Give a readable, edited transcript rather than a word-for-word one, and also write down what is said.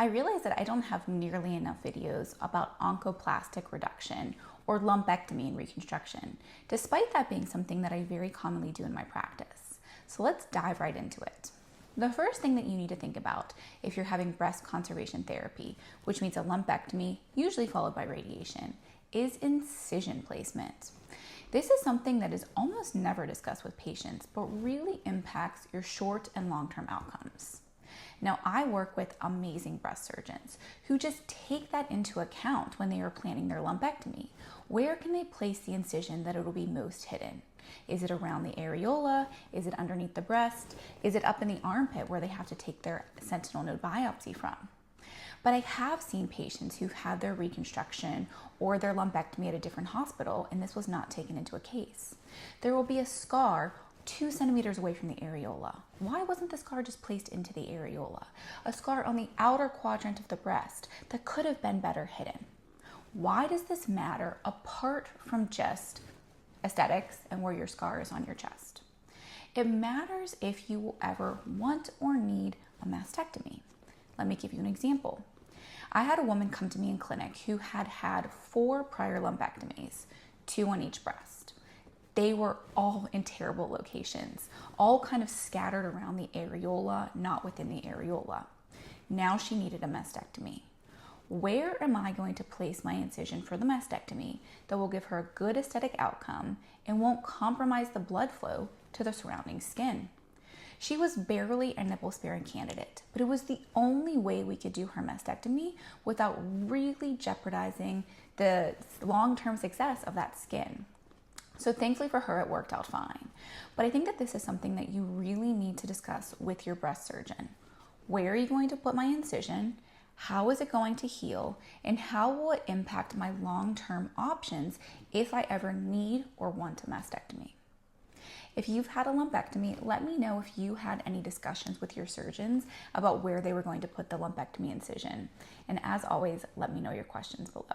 I realize that I don't have nearly enough videos about oncoplastic reduction or lumpectomy and reconstruction, despite that being something that I very commonly do in my practice. So let's dive right into it. The first thing that you need to think about if you're having breast conservation therapy, which means a lumpectomy, usually followed by radiation, is incision placement. This is something that is almost never discussed with patients, but really impacts your short and long-term outcomes. Now, I work with amazing breast surgeons who just take that into account when they are planning their lumpectomy. Where can they place the incision that it will be most hidden? Is it around the areola? Is it underneath the breast? Is it up in the armpit where they have to take their sentinel node biopsy from? But I have seen patients who've had their reconstruction or their lumpectomy at a different hospital, and this was not taken into a case. There will be a scar 2 centimeters away from the areola. Why wasn't the scar just placed into the areola? A scar on the outer quadrant of the breast that could have been better hidden. Why does this matter apart from just aesthetics and where your scar is on your chest? It matters if you will ever want or need a mastectomy. Let me give you an example. I had a woman come to me in clinic who had had 4 prior lumpectomies, 2 on each breast. They were all in terrible locations, all kind of scattered around the areola, not within the areola. Now she needed a mastectomy. Where am I going to place my incision for the mastectomy that will give her a good aesthetic outcome and won't compromise the blood flow to the surrounding skin? She was barely a nipple-sparing candidate, but it was the only way we could do her mastectomy without really jeopardizing the long-term success of that skin. So thankfully for her, it worked out fine. But I think that this is something that you really need to discuss with your breast surgeon. Where are you going to put my incision? How is it going to heal? And how will it impact my long-term options if I ever need or want a mastectomy? If you've had a lumpectomy, let me know if you had any discussions with your surgeons about where they were going to put the lumpectomy incision. And as always, let me know your questions below.